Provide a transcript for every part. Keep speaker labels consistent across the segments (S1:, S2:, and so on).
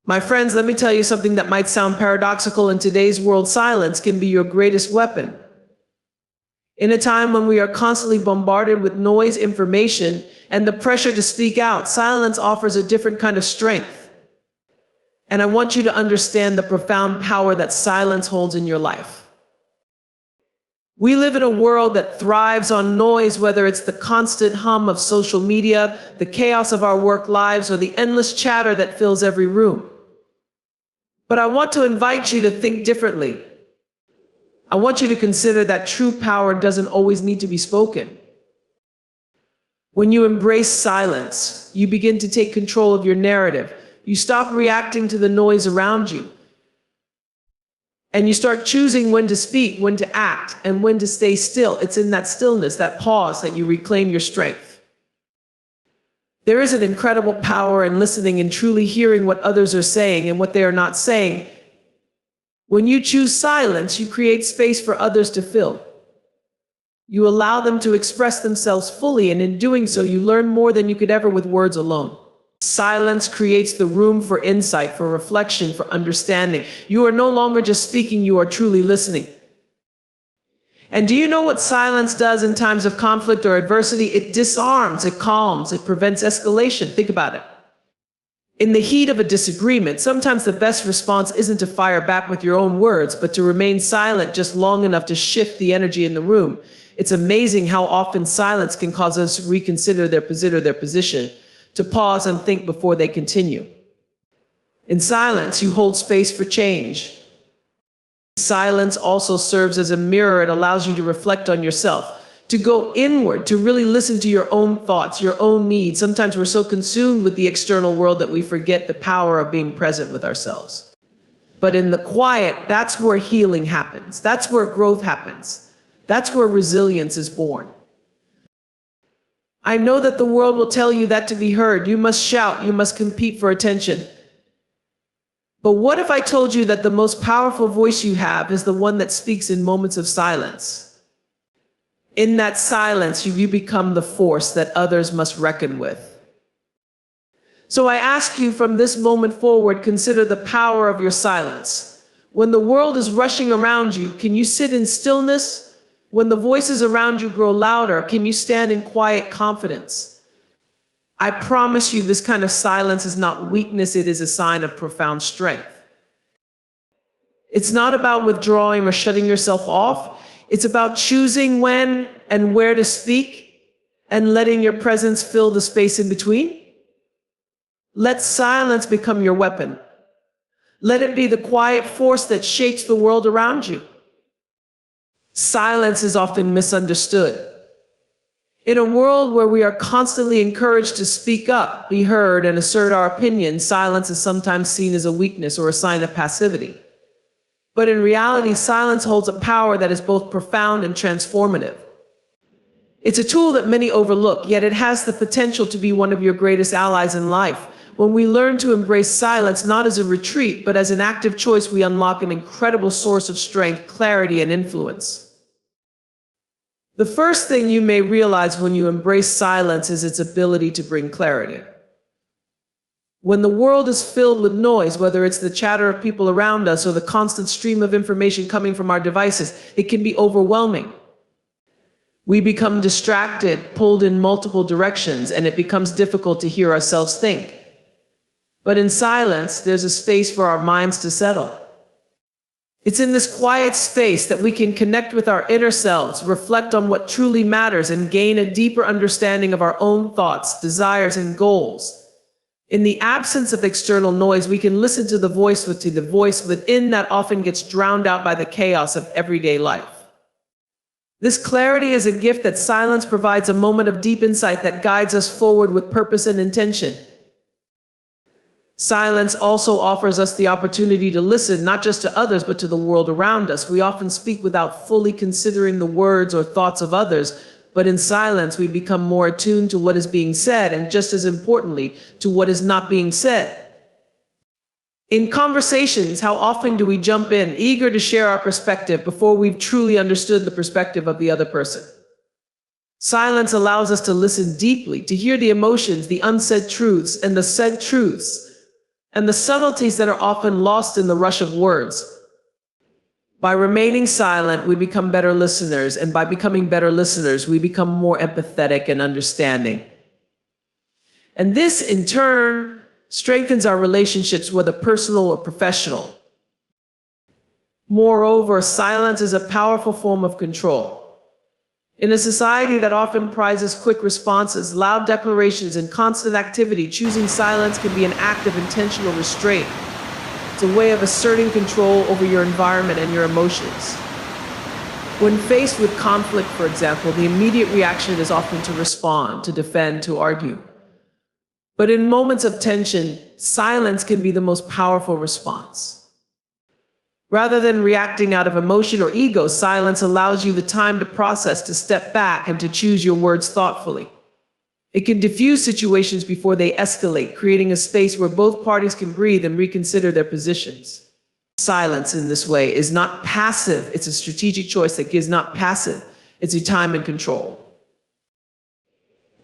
S1: My friends, let me tell you something that might sound paradoxical in today's world. Silence can be your greatest weapon. In a time when we are constantly bombarded with noise, information, and the pressure to speak out, silence offers a different kind of strength. And I want you to understand the profound power that silence holds in your life. We live in a world that thrives on noise, whether it's the constant hum of social media, the chaos of our work lives, or the endless chatter that fills every room. But I want to invite you to think differently. I want you to consider that true power doesn't always need to be spoken. When you embrace silence, you begin to take control of your narrative. You stop reacting to the noise around you. And you start choosing when to speak, when to act, and when to stay still. It's in that stillness, that pause, that you reclaim your strength. There is an incredible power in listening and truly hearing what others are saying and what they are not saying. When you choose silence, you create space for others to fill. You allow them to express themselves fully, and in doing so, you learn more than you could ever with words alone. Silence creates the room for insight, for reflection, for understanding. You are no longer just speaking, you are truly listening. And do you know what silence does in times of conflict or adversity? It disarms, it calms, it prevents escalation. Think about it. In the heat of a disagreement, sometimes the best response isn't to fire back with your own words, but to remain silent just long enough to shift the energy in the room. It's amazing how often silence can cause us to reconsider their position, to pause and think before they continue. In silence, you hold space for change. Silence also serves as a mirror. It allows you to reflect on yourself, to go inward, to really listen to your own thoughts, your own needs. Sometimes we're so consumed with the external world that we forget the power of being present with ourselves. But in the quiet, that's where healing happens. That's where growth happens. That's where resilience is born. I know that the world will tell you that to be heard, you must shout, you must compete for attention. But what if I told you that the most powerful voice you have is the one that speaks in moments of silence? In that silence, you become the force that others must reckon with. So I ask you, from this moment forward, consider the power of your silence. When the world is rushing around you, can you sit in stillness? When the voices around you grow louder, can you stand in quiet confidence? I promise you, this kind of silence is not weakness, it is a sign of profound strength. It's not about withdrawing or shutting yourself off. It's about choosing when and where to speak and letting your presence fill the space in between. Let silence become your weapon. Let it be the quiet force that shapes the world around you. Silence is often misunderstood. In a world where we are constantly encouraged to speak up, be heard, and assert our opinions, silence is sometimes seen as a weakness or a sign of passivity. But in reality, silence holds a power that is both profound and transformative. It's a tool that many overlook, yet it has the potential to be one of your greatest allies in life. When we learn to embrace silence not as a retreat, but as an active choice, we unlock an incredible source of strength, clarity, and influence. The first thing you may realize when you embrace silence is its ability to bring clarity. When the world is filled with noise, whether it's the chatter of people around us or the constant stream of information coming from our devices, it can be overwhelming. We become distracted, pulled in multiple directions, and it becomes difficult to hear ourselves think. But in silence, there's a space for our minds to settle. It's in this quiet space that we can connect with our inner selves, reflect on what truly matters, and gain a deeper understanding of our own thoughts, desires, and goals. In the absence of external noise, we can listen to the voice within that often gets drowned out by the chaos of everyday life. This clarity is a gift that silence provides, a moment of deep insight that guides us forward with purpose and intention. Silence also offers us the opportunity to listen, not just to others, but to the world around us. We often speak without fully considering the words or thoughts of others, but in silence, we become more attuned to what is being said, and just as importantly, to what is not being said. In conversations, how often do we jump in, eager to share our perspective before we've truly understood the perspective of the other person? Silence allows us to listen deeply, to hear the emotions, the unsaid truths, and the said truths. and the subtleties that are often lost in the rush of words. By remaining silent, we become better listeners, and by becoming better listeners, we become more empathetic and understanding. And this, in turn, strengthens our relationships, whether personal or professional. Moreover, silence is a powerful form of control. In a society that often prizes quick responses, loud declarations, and constant activity, choosing silence can be an act of intentional restraint. It's a way of asserting control over your environment and your emotions. When faced with conflict, for example, the immediate reaction is often to respond, to defend, to argue. But in moments of tension, silence can be the most powerful response. Rather than reacting out of emotion or ego, silence allows you the time to process, to step back, and to choose your words thoughtfully. It can diffuse situations before they escalate, creating a space where both parties can breathe and reconsider their positions. Silence in this way is not passive. It's a strategic choice that gives not passive. It's a time and control.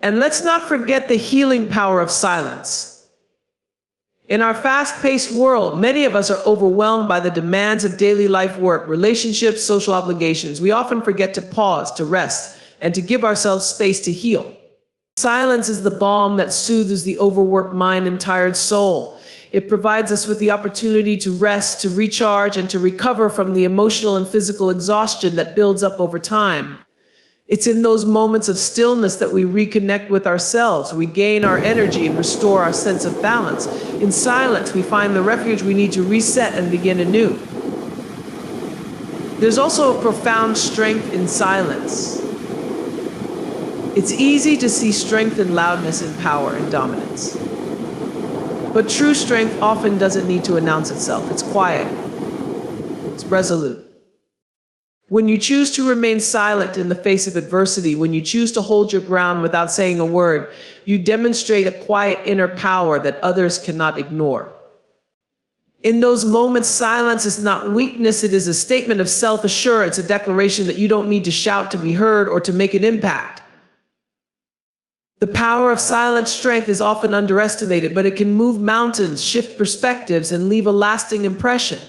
S1: And let's not forget the healing power of silence. In our fast-paced world, many of us are overwhelmed by the demands of daily life work, relationships, social obligations. We often forget to pause, to rest, and to give ourselves space to heal. Silence is the balm that soothes the overworked mind and tired soul. It provides us with the opportunity to rest, to recharge, and to recover from the emotional and physical exhaustion that builds up over time. It's in those moments of stillness that we reconnect with ourselves, regain our energy, and restore our sense of balance. In silence, we find the refuge we need to reset and begin anew. There's also a profound strength in silence. It's easy to see strength in loudness and power and dominance. But true strength often doesn't need to announce itself. It's quiet. It's resolute. When you choose to remain silent in the face of adversity, when you choose to hold your ground without saying a word, you demonstrate a quiet inner power that others cannot ignore. In those moments, silence is not weakness, it is a statement of self-assurance, a declaration that you don't need to shout to be heard or to make an impact. The power of silent strength is often underestimated, but it can move mountains, shift perspectives, and leave a lasting impression.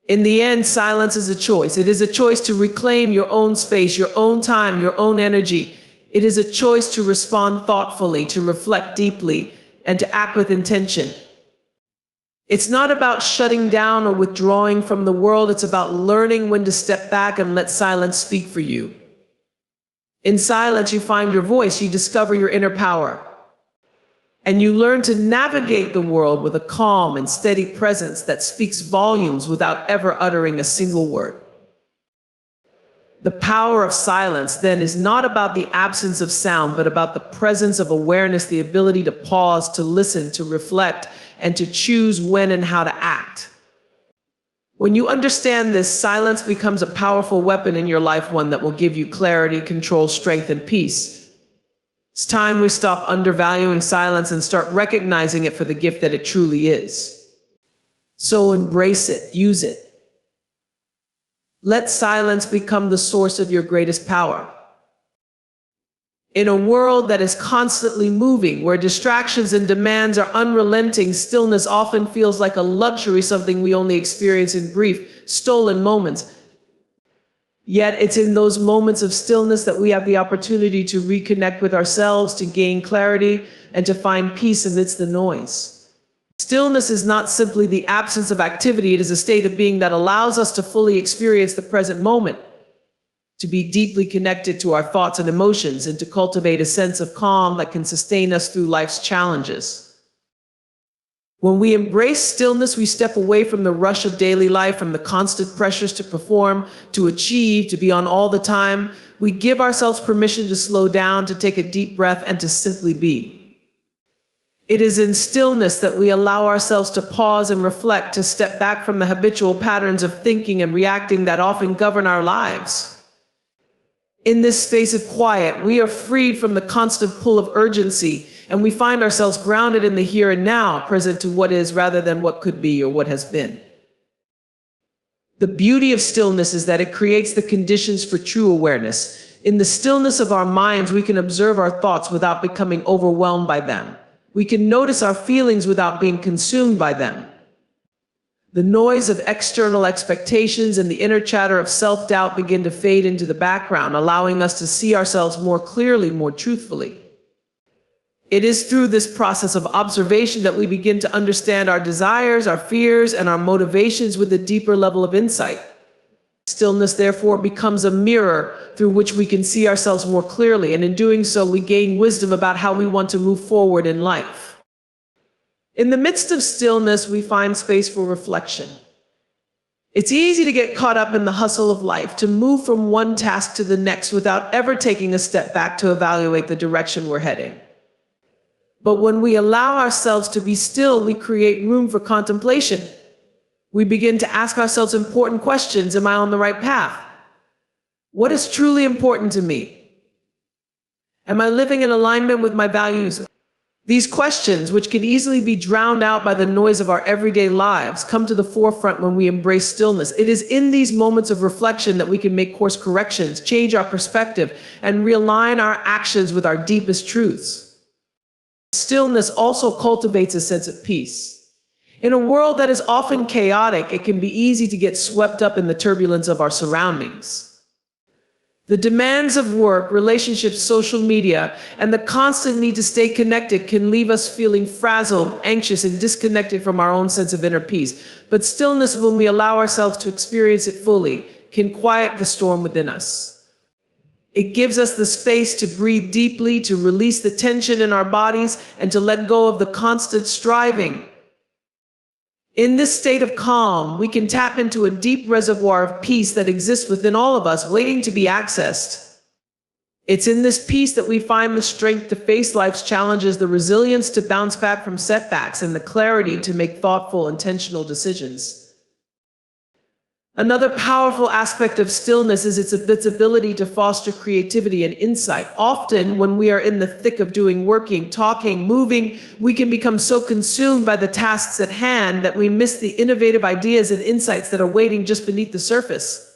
S1: In the end, silence is a choice. It is a choice to reclaim your own space, your own time, your own energy. It is a choice to respond thoughtfully, to reflect deeply, and to act with intention. It's not about shutting down or withdrawing from the world. It's about learning when to step back and let silence speak for you. In silence, you find your voice, you discover your inner power. And you learn to navigate the world with a calm and steady presence that speaks volumes without ever uttering a single word. The power of silence, then, is not about the absence of sound, but about the presence of awareness, the ability to pause, to listen, to reflect, and to choose when and how to act. When you understand this, silence becomes a powerful weapon in your life, one that will give you clarity, control, strength, and peace. It's time we stop undervaluing silence and start recognizing it for the gift that it truly is. So embrace it, use it. Let silence become the source of your greatest power. In a world that is constantly moving, where distractions and demands are unrelenting, stillness often feels like a luxury, something we only experience in brief, stolen moments. Yet it's in those moments of stillness that we have the opportunity to reconnect with ourselves, to gain clarity, and to find peace amidst the noise. Stillness is not simply the absence of activity, it is a state of being that allows us to fully experience the present moment, to be deeply connected to our thoughts and emotions, and to cultivate a sense of calm that can sustain us through life's challenges. When we embrace stillness, we step away from the rush of daily life, from the constant pressures to perform, to achieve, to be on all the time. We give ourselves permission to slow down, to take a deep breath, and to simply be. It is in stillness that we allow ourselves to pause and reflect, to step back from the habitual patterns of thinking and reacting that often govern our lives. In this space of quiet, we are freed from the constant pull of urgency, and we find ourselves grounded in the here and now, present to what is rather than what could be or what has been. The beauty of stillness is that it creates the conditions for true awareness. In the stillness of our minds, we can observe our thoughts without becoming overwhelmed by them. We can notice our feelings without being consumed by them. The noise of external expectations and the inner chatter of self-doubt begin to fade into the background, allowing us to see ourselves more clearly, more truthfully. It is through this process of observation that we begin to understand our desires, our fears, and our motivations with a deeper level of insight. Stillness, therefore, becomes a mirror through which we can see ourselves more clearly, and in doing so, we gain wisdom about how we want to move forward in life. In the midst of stillness, we find space for reflection. It's easy to get caught up in the hustle of life, to move from one task to the next without ever taking a step back to evaluate the direction we're heading. But when we allow ourselves to be still, we create room for contemplation. We begin to ask ourselves important questions. Am I on the right path? What is truly important to me? Am I living in alignment with my values? These questions, which can easily be drowned out by the noise of our everyday lives, come to the forefront when we embrace stillness. It is in these moments of reflection that we can make course corrections, change our perspective, and realign our actions with our deepest truths. Stillness also cultivates a sense of peace. In a world that is often chaotic, it can be easy to get swept up in the turbulence of our surroundings. The demands of work, relationships, social media, and the constant need to stay connected can leave us feeling frazzled, anxious, and disconnected from our own sense of inner peace. But stillness, when we allow ourselves to experience it fully, can quiet the storm within us. It gives us the space to breathe deeply, to release the tension in our bodies, and to let go of the constant striving. In this state of calm, we can tap into a deep reservoir of peace that exists within all of us, waiting to be accessed. It's in this peace that we find the strength to face life's challenges, the resilience to bounce back from setbacks, and the clarity to make thoughtful, intentional decisions. Another powerful aspect of stillness is its ability to foster creativity and insight. Often, when we are in the thick of doing, working, talking, moving, we can become so consumed by the tasks at hand that we miss the innovative ideas and insights that are waiting just beneath the surface.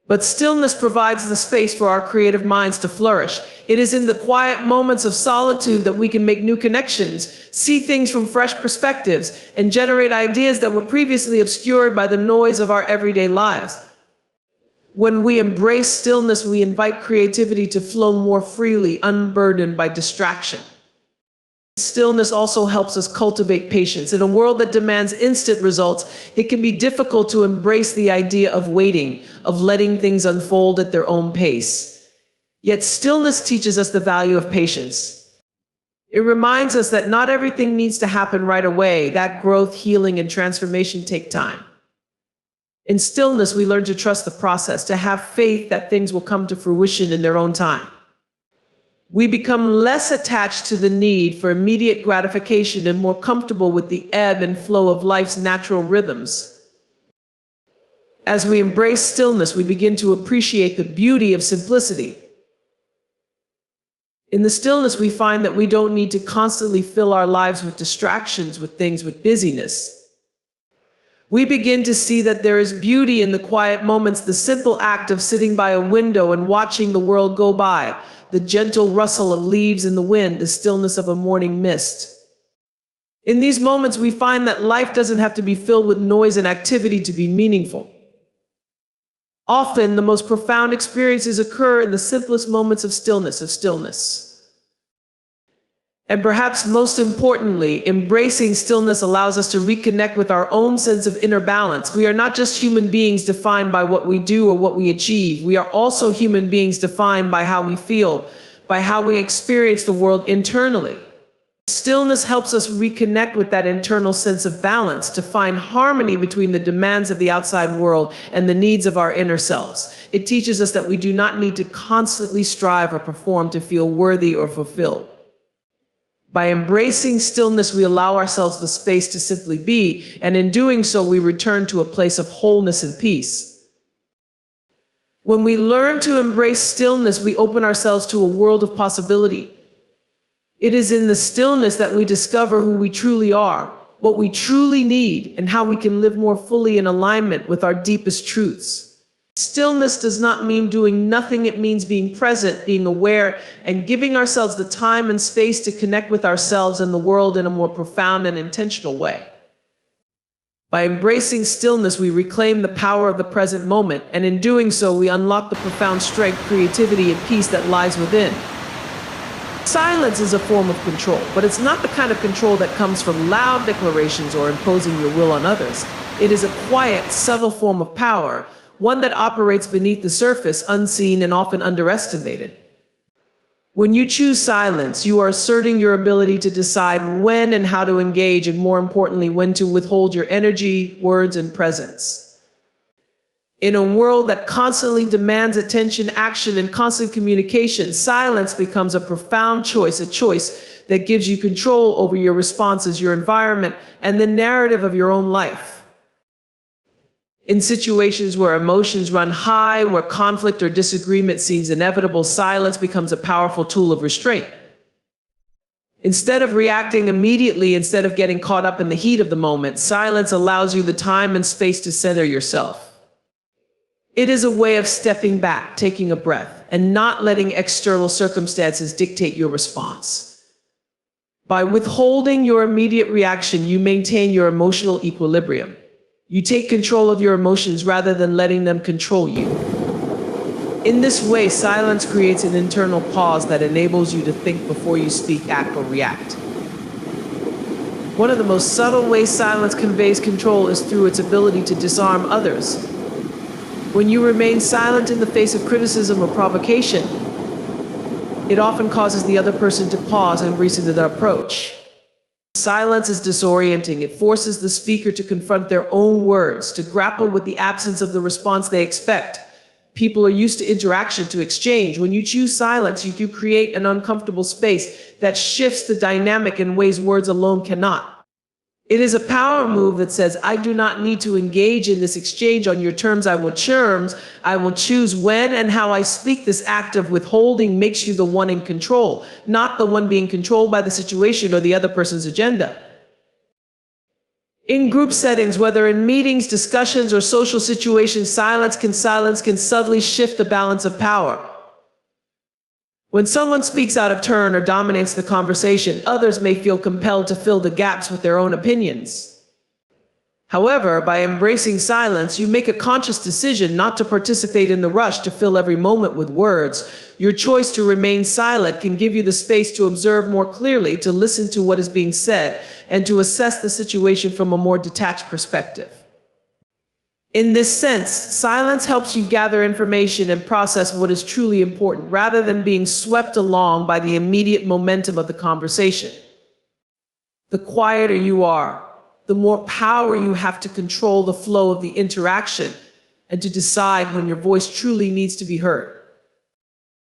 S1: But stillness provides the space for our creative minds to flourish. It is in the quiet moments of solitude that we can make new connections, see things from fresh perspectives, and generate ideas that were previously obscured by the noise of our everyday lives. When we embrace stillness, we invite creativity to flow more freely, unburdened by distraction. Stillness also helps us cultivate patience. In a world that demands instant results, it can be difficult to embrace the idea of waiting, of letting things unfold at their own pace. Yet stillness teaches us the value of patience. It reminds us that not everything needs to happen right away, that growth, healing, and transformation take time. In stillness, we learn to trust the process, to have faith that things will come to fruition in their own time. We become less attached to the need for immediate gratification and more comfortable with the ebb and flow of life's natural rhythms. As we embrace stillness, we begin to appreciate the beauty of simplicity. In the stillness, we find that we don't need to constantly fill our lives with distractions, with things, with busyness. We begin to see that there is beauty in the quiet moments, the simple act of sitting by a window and watching the world go by, the gentle rustle of leaves in the wind, the stillness of a morning mist. In these moments, we find that life doesn't have to be filled with noise and activity to be meaningful. Often, the most profound experiences occur in the simplest moments of stillness. And perhaps most importantly, embracing stillness allows us to reconnect with our own sense of inner balance. We are not just human beings defined by what we do or what we achieve. We are also human beings defined by how we feel, by how we experience the world internally. Stillness helps us reconnect with that internal sense of balance, to find harmony between the demands of the outside world and the needs of our inner selves. It teaches us that we do not need to constantly strive or perform to feel worthy or fulfilled. By embracing stillness, we allow ourselves the space to simply be, and in doing so, we return to a place of wholeness and peace. When we learn to embrace stillness, we open ourselves to a world of possibility. It is in the stillness that we discover who we truly are, what we truly need, and how we can live more fully in alignment with our deepest truths. Stillness does not mean doing nothing. It means being present, being aware, and giving ourselves the time and space to connect with ourselves and the world in a more profound and intentional way. By embracing stillness, we reclaim the power of the present moment, and in doing so, we unlock the profound strength, creativity, and peace that lies within. Silence is a form of control, but it's not the kind of control that comes from loud declarations or imposing your will on others. It is a quiet, subtle form of power, one that operates beneath the surface, unseen and often underestimated. When you choose silence, you are asserting your ability to decide when and how to engage, and more importantly, when to withhold your energy, words, and presence. In a world that constantly demands attention, action, and constant communication, silence becomes a profound choice, a choice that gives you control over your responses, your environment, and the narrative of your own life. In situations where emotions run high, where conflict or disagreement seems inevitable, silence becomes a powerful tool of restraint. Instead of reacting immediately, instead of getting caught up in the heat of the moment, silence allows you the time and space to center yourself. It is a way of stepping back, taking a breath, and not letting external circumstances dictate your response. By withholding your immediate reaction, you maintain your emotional equilibrium. You take control of your emotions rather than letting them control you. In this way, silence creates an internal pause that enables you to think before you speak, act, or react. One of the most subtle ways silence conveys control is through its ability to disarm others. When you remain silent in the face of criticism or provocation, it often causes the other person to pause and reconsider their approach. Silence is disorienting. It forces the speaker to confront their own words, to grapple with the absence of the response they expect. People are used to interaction, to exchange. When you choose silence, you create an uncomfortable space that shifts the dynamic in ways words alone cannot. It is a power move that says, I do not need to engage in this exchange on your terms. I will choose when and how I speak. This act of withholding makes you the one in control, not the one being controlled by the situation or the other person's agenda. In group settings, whether in meetings, discussions, or social situations, silence can subtly shift the balance of power. When someone speaks out of turn or dominates the conversation, others may feel compelled to fill the gaps with their own opinions. However, by embracing silence, you make a conscious decision not to participate in the rush to fill every moment with words. Your choice to remain silent can give you the space to observe more clearly, to listen to what is being said, and to assess the situation from a more detached perspective. In this sense, silence helps you gather information and process what is truly important, rather than being swept along by the immediate momentum of the conversation. The quieter you are, the more power you have to control the flow of the interaction and to decide when your voice truly needs to be heard.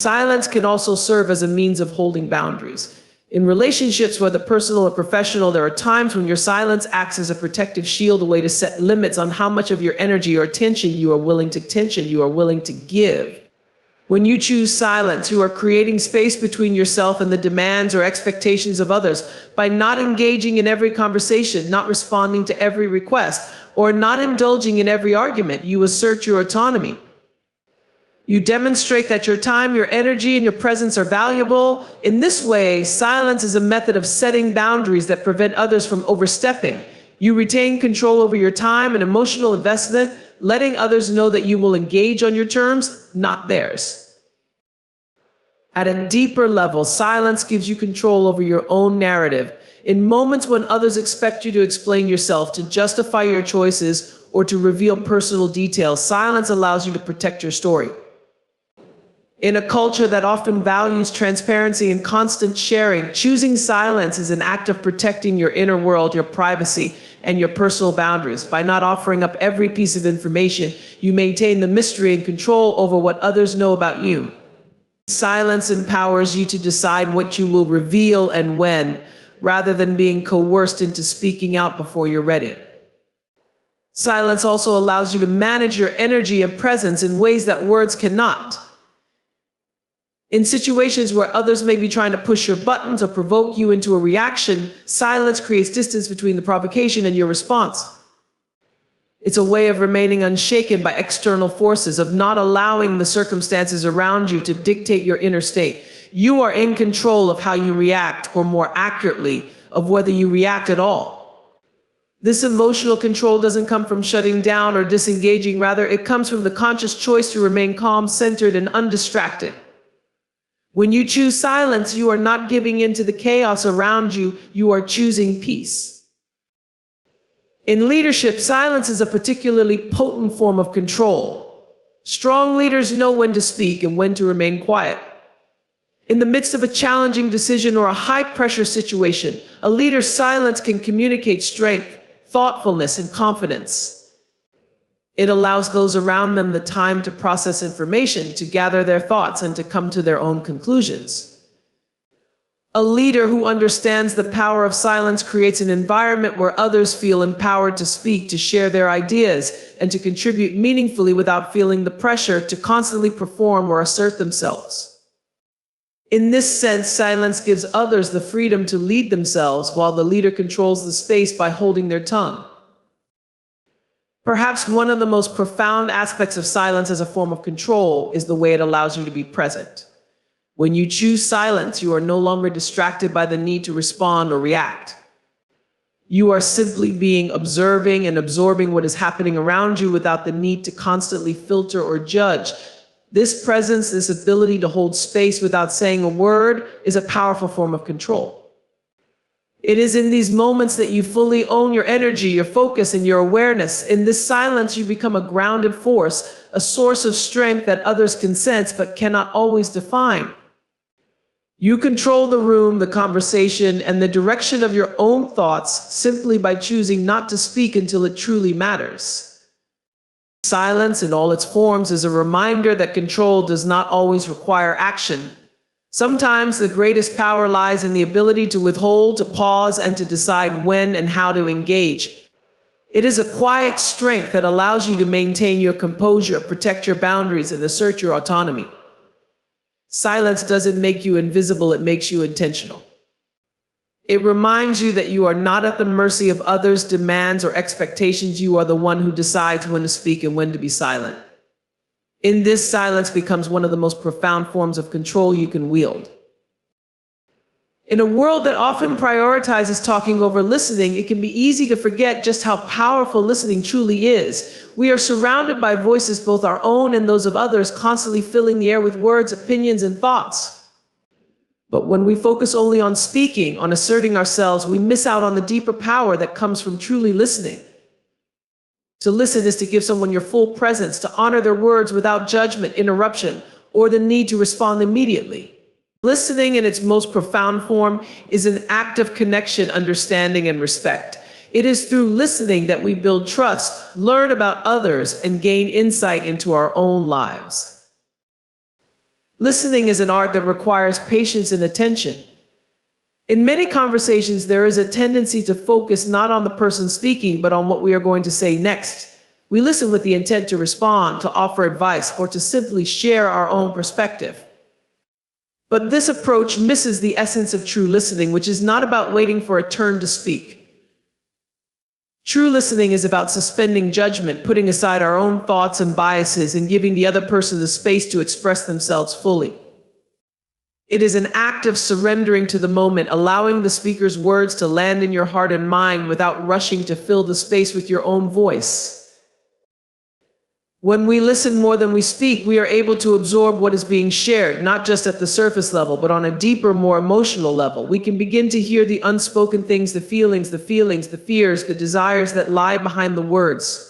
S1: Silence can also serve as a means of holding boundaries. In relationships, whether personal or professional, there are times when your silence acts as a protective shield, a way to set limits on how much of your energy or attention you are willing to give. When you choose silence, you are creating space between yourself and the demands or expectations of others. By not engaging in every conversation, not responding to every request, or not indulging in every argument, you assert your autonomy. You demonstrate that your time, your energy, and your presence are valuable. In this way, silence is a method of setting boundaries that prevent others from overstepping. You retain control over your time and emotional investment, letting others know that you will engage on your terms, not theirs. At a deeper level, silence gives you control over your own narrative. In moments when others expect you to explain yourself, to justify your choices, or to reveal personal details, silence allows you to protect your story. In a culture that often values transparency and constant sharing, choosing silence is an act of protecting your inner world, your privacy, and your personal boundaries. By not offering up every piece of information, you maintain the mystery and control over what others know about you. Silence empowers you to decide what you will reveal and when, rather than being coerced into speaking out before you're ready. Silence also allows you to manage your energy and presence in ways that words cannot. In situations where others may be trying to push your buttons or provoke you into a reaction, silence creates distance between the provocation and your response. It's a way of remaining unshaken by external forces, of not allowing the circumstances around you to dictate your inner state. You are in control of how you react, or more accurately, of whether you react at all. This emotional control doesn't come from shutting down or disengaging. Rather, it comes from the conscious choice to remain calm, centered, and undistracted. When you choose silence, you are not giving in to the chaos around you. You are choosing peace. In leadership, silence is a particularly potent form of control. Strong leaders know when to speak and when to remain quiet. In the midst of a challenging decision or a high-pressure situation, a leader's silence can communicate strength, thoughtfulness, and confidence. It allows those around them the time to process information, to gather their thoughts, and to come to their own conclusions. A leader who understands the power of silence creates an environment where others feel empowered to speak, to share their ideas, and to contribute meaningfully without feeling the pressure to constantly perform or assert themselves. In this sense, silence gives others the freedom to lead themselves, while the leader controls the space by holding their tongue. Perhaps one of the most profound aspects of silence as a form of control is the way it allows you to be present. When you choose silence, you are no longer distracted by the need to respond or react. You are simply being observing and absorbing what is happening around you without the need to constantly filter or judge. This presence, this ability to hold space without saying a word, is a powerful form of control. It is in these moments that you fully own your energy, your focus, and your awareness. In this silence, you become a grounded force, a source of strength that others can sense but cannot always define. You control the room, the conversation, and the direction of your own thoughts simply by choosing not to speak until it truly matters. Silence in all its forms is a reminder that control does not always require action. Sometimes the greatest power lies in the ability to withhold, to pause, and to decide when and how to engage. It is a quiet strength that allows you to maintain your composure, protect your boundaries, and assert your autonomy. Silence doesn't make you invisible, it makes you intentional. It reminds you that you are not at the mercy of others' demands or expectations. You are the one who decides when to speak and when to be silent. In this, silence becomes one of the most profound forms of control you can wield. In a world that often prioritizes talking over listening, it can be easy to forget just how powerful listening truly is. We are surrounded by voices, both our own and those of others, constantly filling the air with words, opinions, and thoughts. But when we focus only on speaking, on asserting ourselves, we miss out on the deeper power that comes from truly listening. To listen is to give someone your full presence, to honor their words without judgment, interruption, or the need to respond immediately. Listening in its most profound form is an act of connection, understanding, and respect. It is through listening that we build trust, learn about others, and gain insight into our own lives. Listening is an art that requires patience and attention. In many conversations, there is a tendency to focus not on the person speaking, but on what we are going to say next. We listen with the intent to respond, to offer advice, or to simply share our own perspective. But this approach misses the essence of true listening, which is not about waiting for a turn to speak. True listening is about suspending judgment, putting aside our own thoughts and biases, and giving the other person the space to express themselves fully. It is an act of surrendering to the moment, allowing the speaker's words to land in your heart and mind without rushing to fill the space with your own voice. When we listen more than we speak, we are able to absorb what is being shared, not just at the surface level, but on a deeper, more emotional level. We can begin to hear the unspoken things, the feelings, the fears, the desires that lie behind the words.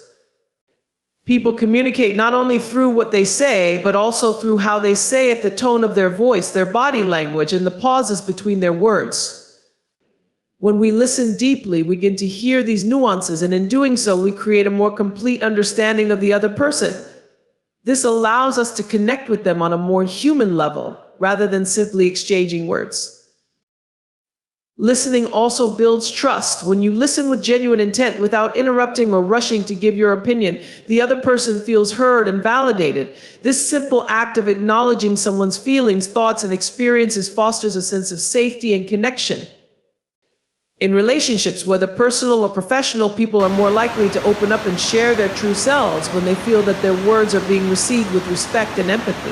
S1: People communicate not only through what they say, but also through how they say it, the tone of their voice, their body language, and the pauses between their words. When we listen deeply, we begin to hear these nuances, and in doing so, we create a more complete understanding of the other person. This allows us to connect with them on a more human level, rather than simply exchanging words. Listening also builds trust. When you listen with genuine intent, without interrupting or rushing to give your opinion, the other person feels heard and validated. This simple act of acknowledging someone's feelings, thoughts, and experiences fosters a sense of safety and connection. In relationships, whether personal or professional, people are more likely to open up and share their true selves when they feel that their words are being received with respect and empathy.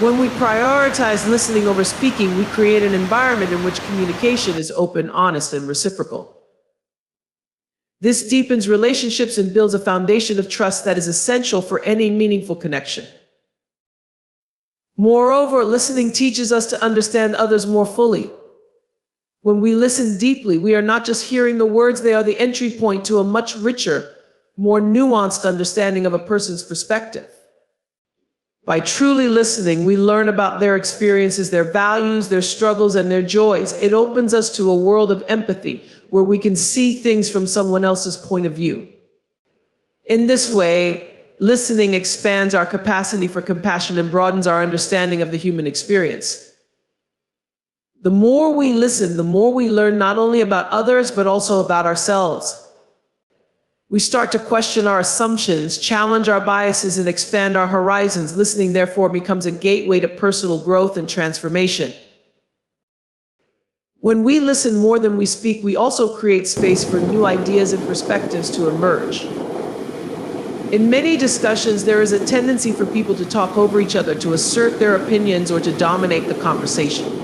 S1: When we prioritize listening over speaking, we create an environment in which communication is open, honest, and reciprocal. This deepens relationships and builds a foundation of trust that is essential for any meaningful connection. Moreover, listening teaches us to understand others more fully. When we listen deeply, we are not just hearing the words, they are the entry point to a much richer, more nuanced understanding of a person's perspective. By truly listening, we learn about their experiences, their values, their struggles, and their joys. It opens us to a world of empathy, where we can see things from someone else's point of view. In this way, listening expands our capacity for compassion and broadens our understanding of the human experience. The more we listen, the more we learn not only about others, but also about ourselves. We start to question our assumptions, challenge our biases, and expand our horizons. Listening, therefore, becomes a gateway to personal growth and transformation. When we listen more than we speak, we also create space for new ideas and perspectives to emerge. In many discussions, there is a tendency for people to talk over each other, to assert their opinions, or to dominate the conversation.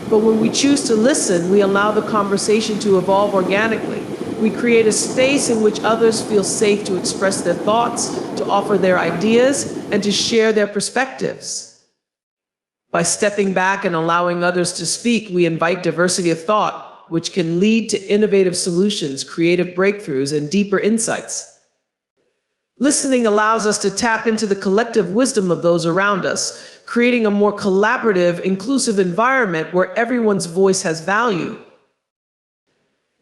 S1: But when we choose to listen, we allow the conversation to evolve organically. We create a space in which others feel safe to express their thoughts, to offer their ideas, and to share their perspectives. By stepping back and allowing others to speak, we invite diversity of thought, which can lead to innovative solutions, creative breakthroughs, and deeper insights. Listening allows us to tap into the collective wisdom of those around us, creating a more collaborative, inclusive environment where everyone's voice has value.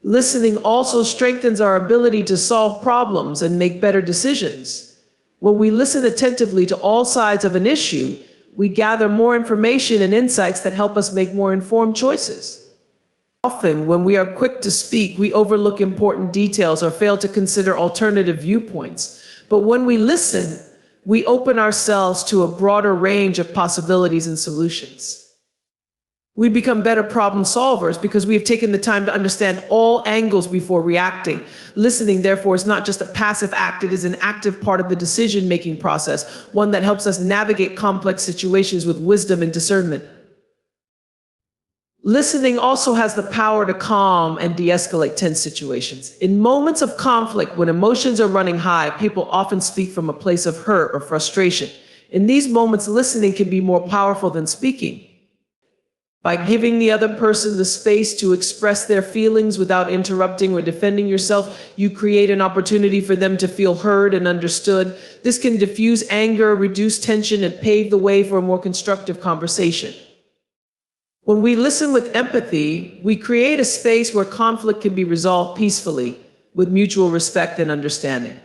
S1: Listening also strengthens our ability to solve problems and make better decisions. When we listen attentively to all sides of an issue, we gather more information and insights that help us make more informed choices. Often, when we are quick to speak, we overlook important details or fail to consider alternative viewpoints. But when we listen, we open ourselves to a broader range of possibilities and solutions. We become better problem solvers because we have taken the time to understand all angles before reacting. Listening, therefore, is not just a passive act, it is an active part of the decision-making process, one that helps us navigate complex situations with wisdom and discernment. Listening also has the power to calm and de-escalate tense situations. In moments of conflict, when emotions are running high, people often speak from a place of hurt or frustration. In these moments, listening can be more powerful than speaking. By giving the other person the space to express their feelings without interrupting or defending yourself, you create an opportunity for them to feel heard and understood. This can diffuse anger, reduce tension, and pave the way for a more constructive conversation. When we listen with empathy, we create a space where conflict can be resolved peacefully, with mutual respect and understanding.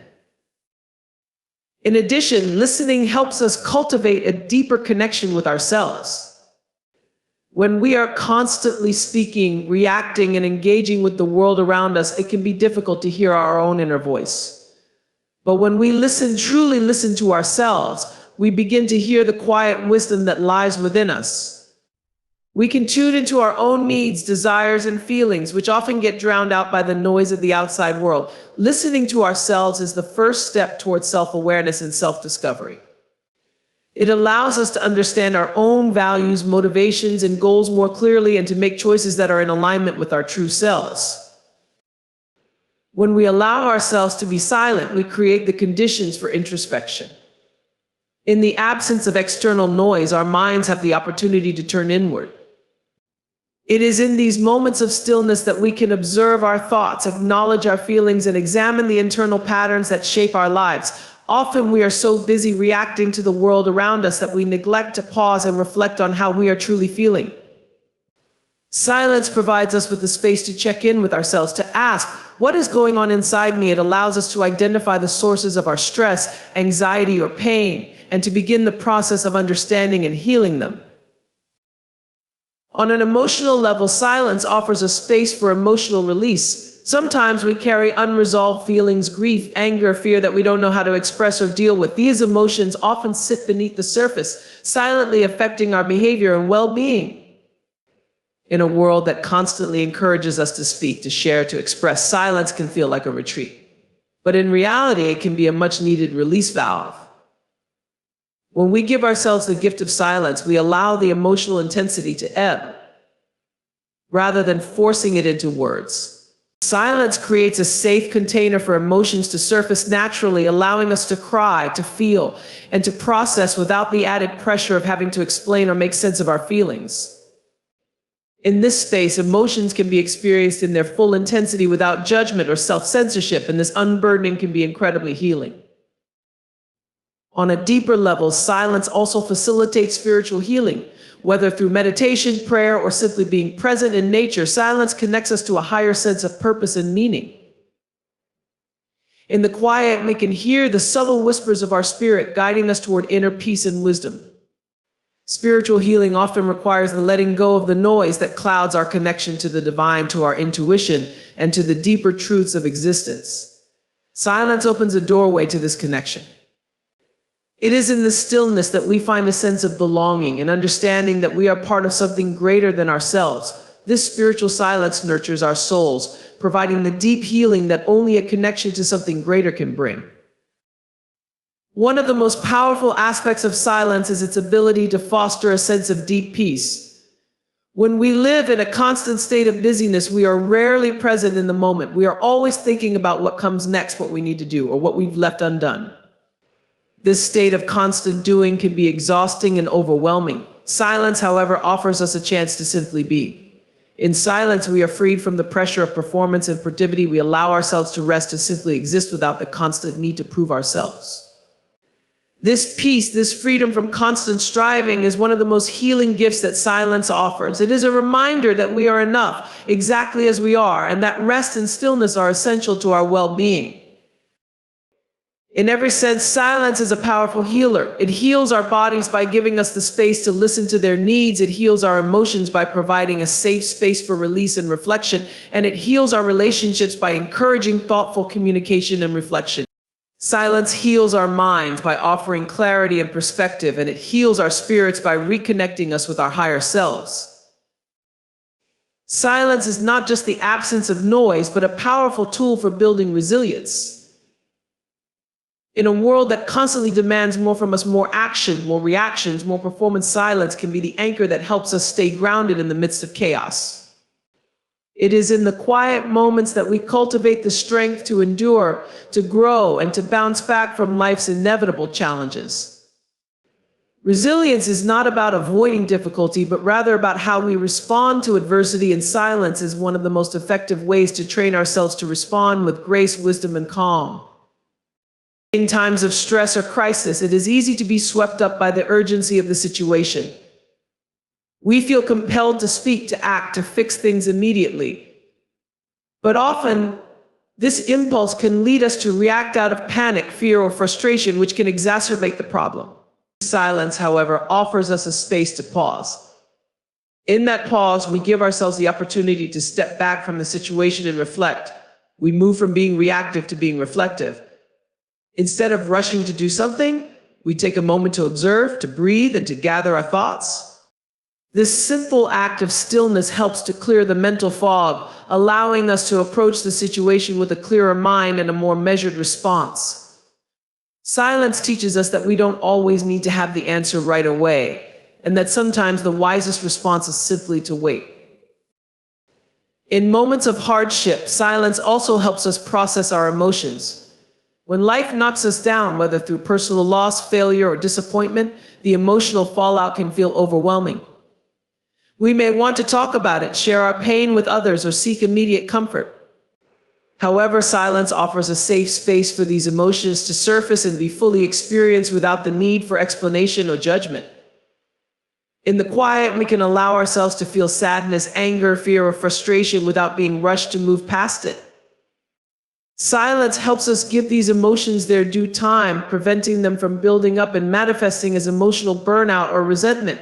S1: In addition, listening helps us cultivate a deeper connection with ourselves. When we are constantly speaking, reacting, and engaging with the world around us, it can be difficult to hear our own inner voice. But when we truly listen to ourselves, we begin to hear the quiet wisdom that lies within us. We can tune into our own needs, desires, and feelings, which often get drowned out by the noise of the outside world. Listening to ourselves is the first step towards self-awareness and self-discovery. It allows us to understand our own values, motivations, and goals more clearly and to make choices that are in alignment with our true selves. When we allow ourselves to be silent, we create the conditions for introspection. In the absence of external noise, our minds have the opportunity to turn inward. It is in these moments of stillness that we can observe our thoughts, acknowledge our feelings, and examine the internal patterns that shape our lives. Often we are so busy reacting to the world around us that we neglect to pause and reflect on how we are truly feeling. Silence provides us with the space to check in with ourselves, to ask, what is going on inside me? It allows us to identify the sources of our stress, anxiety, or pain, and to begin the process of understanding and healing them. On an emotional level, silence offers a space for emotional release. Sometimes we carry unresolved feelings, grief, anger, fear that we don't know how to express or deal with. These emotions often sit beneath the surface, silently affecting our behavior and well-being. In a world that constantly encourages us to speak, to share, to express, silence can feel like a retreat. But in reality, it can be a much-needed release valve. When we give ourselves the gift of silence, we allow the emotional intensity to ebb, rather than forcing it into words. Silence creates a safe container for emotions to surface naturally, allowing us to cry, to feel, and to process without the added pressure of having to explain or make sense of our feelings. In this space, emotions can be experienced in their full intensity without judgment or self-censorship, and this unburdening can be incredibly healing. On a deeper level, silence also facilitates spiritual healing. Whether through meditation, prayer, or simply being present in nature, silence connects us to a higher sense of purpose and meaning. In the quiet, we can hear the subtle whispers of our spirit guiding us toward inner peace and wisdom. Spiritual healing often requires the letting go of the noise that clouds our connection to the divine, to our intuition, and to the deeper truths of existence. Silence opens a doorway to this connection. It is in the stillness that we find a sense of belonging and understanding that we are part of something greater than ourselves. This spiritual silence nurtures our souls, providing the deep healing that only a connection to something greater can bring. One of the most powerful aspects of silence is its ability to foster a sense of deep peace. When we live in a constant state of busyness, we are rarely present in the moment. We are always thinking about what comes next, what we need to do, or what we've left undone. This state of constant doing can be exhausting and overwhelming. Silence, however, offers us a chance to simply be. In silence, we are freed from the pressure of performance and productivity. We allow ourselves to rest, to simply exist without the constant need to prove ourselves. This peace, this freedom from constant striving, is one of the most healing gifts that silence offers. It is a reminder that we are enough, exactly as we are, and that rest and stillness are essential to our well-being. In every sense, silence is a powerful healer. It heals our bodies by giving us the space to listen to their needs. It heals our emotions by providing a safe space for release and reflection. And it heals our relationships by encouraging thoughtful communication and reflection. Silence heals our minds by offering clarity and perspective, and it heals our spirits by reconnecting us with our higher selves. Silence is not just the absence of noise, but a powerful tool for building resilience. In a world that constantly demands more from us, more action, more reactions, more performance, silence can be the anchor that helps us stay grounded in the midst of chaos. It is in the quiet moments that we cultivate the strength to endure, to grow, and to bounce back from life's inevitable challenges. Resilience is not about avoiding difficulty, but rather about how we respond to adversity, and silence is one of the most effective ways to train ourselves to respond with grace, wisdom, and calm. In times of stress or crisis, it is easy to be swept up by the urgency of the situation. We feel compelled to speak, to act, to fix things immediately. But often, this impulse can lead us to react out of panic, fear, or frustration, which can exacerbate the problem. Silence, however, offers us a space to pause. In that pause, we give ourselves the opportunity to step back from the situation and reflect. We move from being reactive to being reflective. Instead of rushing to do something, we take a moment to observe, to breathe, and to gather our thoughts. This simple act of stillness helps to clear the mental fog, allowing us to approach the situation with a clearer mind and a more measured response. Silence teaches us that we don't always need to have the answer right away, and that sometimes the wisest response is simply to wait. In moments of hardship, silence also helps us process our emotions. When life knocks us down, whether through personal loss, failure, or disappointment, the emotional fallout can feel overwhelming. We may want to talk about it, share our pain with others, or seek immediate comfort. However, silence offers a safe space for these emotions to surface and be fully experienced without the need for explanation or judgment. In the quiet, we can allow ourselves to feel sadness, anger, fear, or frustration without being rushed to move past it. Silence helps us give these emotions their due time, preventing them from building up and manifesting as emotional burnout or resentment.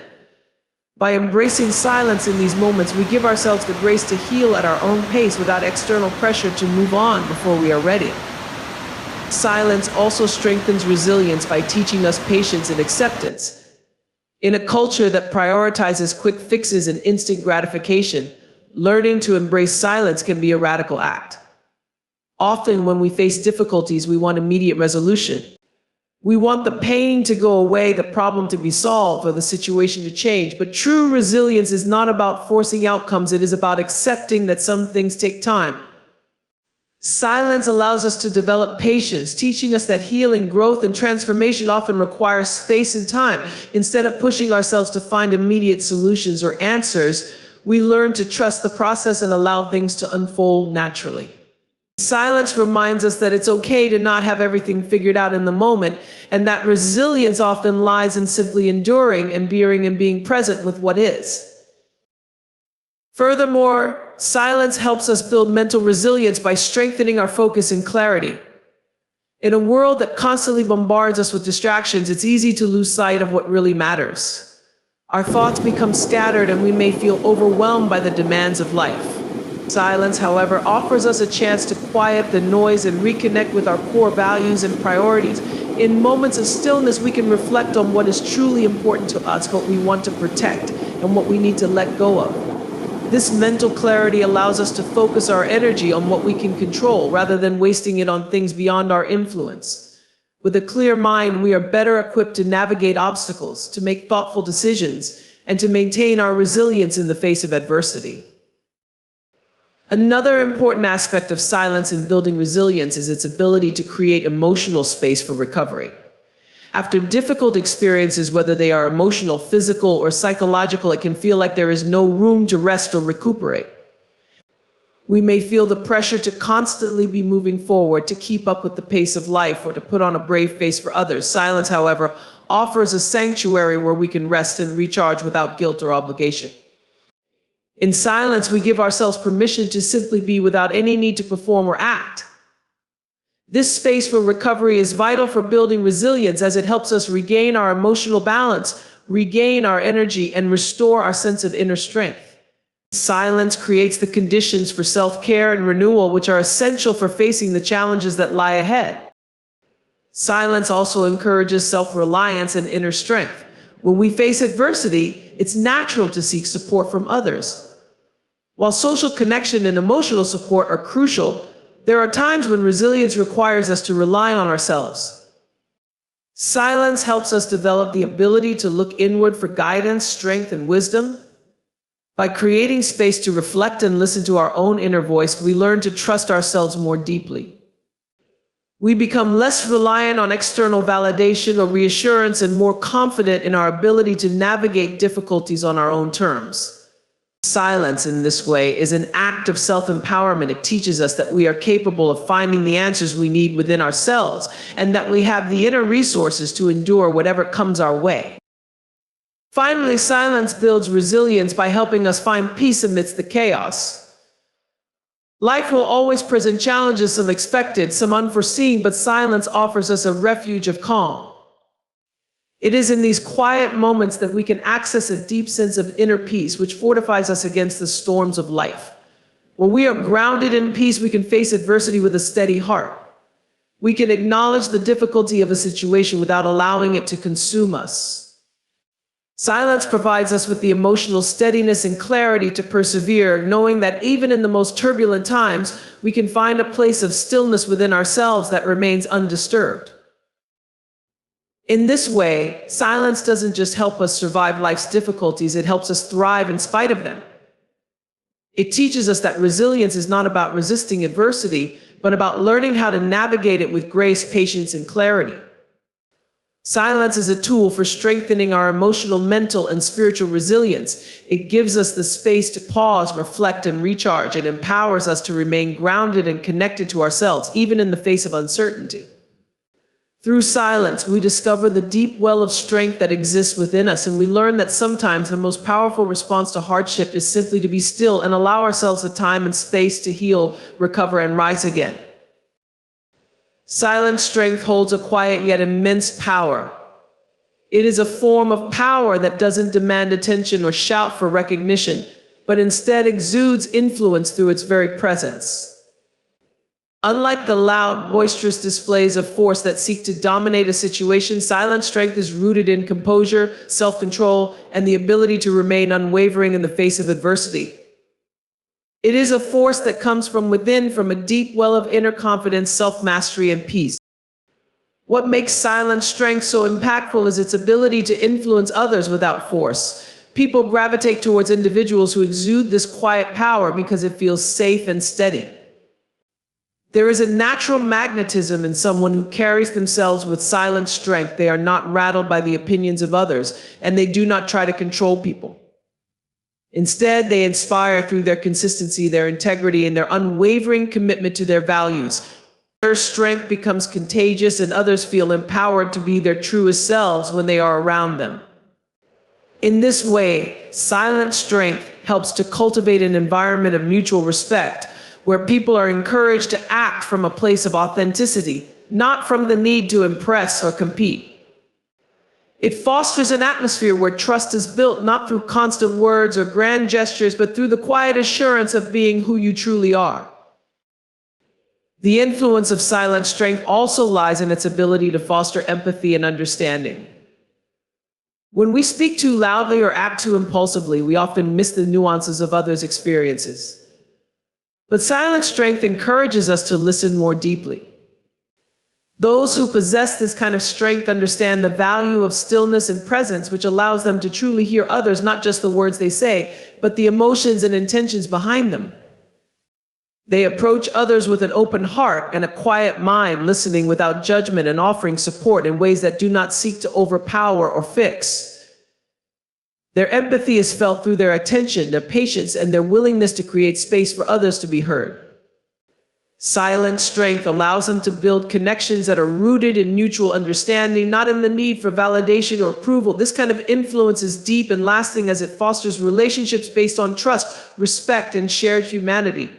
S1: By embracing silence in these moments, we give ourselves the grace to heal at our own pace without external pressure to move on before we are ready. Silence also strengthens resilience by teaching us patience and acceptance. In a culture that prioritizes quick fixes and instant gratification, learning to embrace silence can be a radical act. Often, when we face difficulties, we want immediate resolution. We want the pain to go away, the problem to be solved, or the situation to change. But true resilience is not about forcing outcomes, it is about accepting that some things take time. Silence allows us to develop patience, teaching us that healing, growth, and transformation often require space and time. Instead of pushing ourselves to find immediate solutions or answers, we learn to trust the process and allow things to unfold naturally. Silence reminds us that it's okay to not have everything figured out in the moment, and that resilience often lies in simply enduring and being present with what is. Furthermore, silence helps us build mental resilience by strengthening our focus and clarity. In a world that constantly bombards us with distractions, it's easy to lose sight of what really matters. Our thoughts become scattered and we may feel overwhelmed by the demands of life. Silence, however, offers us a chance to quiet the noise and reconnect with our core values and priorities. In moments of stillness, we can reflect on what is truly important to us, what we want to protect, and what we need to let go of. This mental clarity allows us to focus our energy on what we can control rather than wasting it on things beyond our influence. With a clear mind, we are better equipped to navigate obstacles, to make thoughtful decisions, and to maintain our resilience in the face of adversity. Another important aspect of silence in building resilience is its ability to create emotional space for recovery. After difficult experiences, whether they are emotional, physical, or psychological, it can feel like there is no room to rest or recuperate. We may feel the pressure to constantly be moving forward, to keep up with the pace of life, or to put on a brave face for others. Silence, however, offers a sanctuary where we can rest and recharge without guilt or obligation. In silence, we give ourselves permission to simply be without any need to perform or act. This space for recovery is vital for building resilience, as it helps us regain our emotional balance, regain our energy, and restore our sense of inner strength. Silence creates the conditions for self-care and renewal, which are essential for facing the challenges that lie ahead. Silence also encourages self-reliance and inner strength. When we face adversity, it's natural to seek support from others. While social connection and emotional support are crucial, there are times when resilience requires us to rely on ourselves. Silence helps us develop the ability to look inward for guidance, strength, and wisdom. By creating space to reflect and listen to our own inner voice, we learn to trust ourselves more deeply. We become less reliant on external validation or reassurance and more confident in our ability to navigate difficulties on our own terms. Silence, in this way, is an act of self-empowerment. It teaches us that we are capable of finding the answers we need within ourselves, and that we have the inner resources to endure whatever comes our way. Finally, silence builds resilience by helping us find peace amidst the chaos. Life will always present challenges, some expected, some unforeseen, but silence offers us a refuge of calm. It is in these quiet moments that we can access a deep sense of inner peace, which fortifies us against the storms of life. When we are grounded in peace, we can face adversity with a steady heart. We can acknowledge the difficulty of a situation without allowing it to consume us. Silence provides us with the emotional steadiness and clarity to persevere, knowing that even in the most turbulent times, we can find a place of stillness within ourselves that remains undisturbed. In this way, silence doesn't just help us survive life's difficulties, it helps us thrive in spite of them. It teaches us that resilience is not about resisting adversity, but about learning how to navigate it with grace, patience, and clarity. Silence is a tool for strengthening our emotional, mental, and spiritual resilience. It gives us the space to pause, reflect, and recharge. It empowers us to remain grounded and connected to ourselves, even in the face of uncertainty. Through silence, we discover the deep well of strength that exists within us, and we learn that sometimes the most powerful response to hardship is simply to be still and allow ourselves the time and space to heal, recover, and rise again. Silent strength holds a quiet yet immense power. It is a form of power that doesn't demand attention or shout for recognition, but instead exudes influence through its very presence. Unlike the loud, boisterous displays of force that seek to dominate a situation, silent strength is rooted in composure, self-control, and the ability to remain unwavering in the face of adversity. It is a force that comes from within, from a deep well of inner confidence, self-mastery, and peace. What makes silent strength so impactful is its ability to influence others without force. People gravitate towards individuals who exude this quiet power because it feels safe and steady. There is a natural magnetism in someone who carries themselves with silent strength. They are not rattled by the opinions of others, and they do not try to control people. Instead, they inspire through their consistency, their integrity, and their unwavering commitment to their values. Their strength becomes contagious, and others feel empowered to be their truest selves when they are around them. In this way, silent strength helps to cultivate an environment of mutual respect, where people are encouraged to act from a place of authenticity, not from the need to impress or compete. It fosters an atmosphere where trust is built not through constant words or grand gestures, but through the quiet assurance of being who you truly are. The influence of silent strength also lies in its ability to foster empathy and understanding. When we speak too loudly or act too impulsively, we often miss the nuances of others' experiences. But silent strength encourages us to listen more deeply. Those who possess this kind of strength understand the value of stillness and presence, which allows them to truly hear others, not just the words they say, but the emotions and intentions behind them. They approach others with an open heart and a quiet mind, listening without judgment and offering support in ways that do not seek to overpower or fix. Their empathy is felt through their attention, their patience, and their willingness to create space for others to be heard. Silent strength allows them to build connections that are rooted in mutual understanding, not in the need for validation or approval. This kind of influence is deep and lasting as it fosters relationships based on trust, respect, and shared humanity.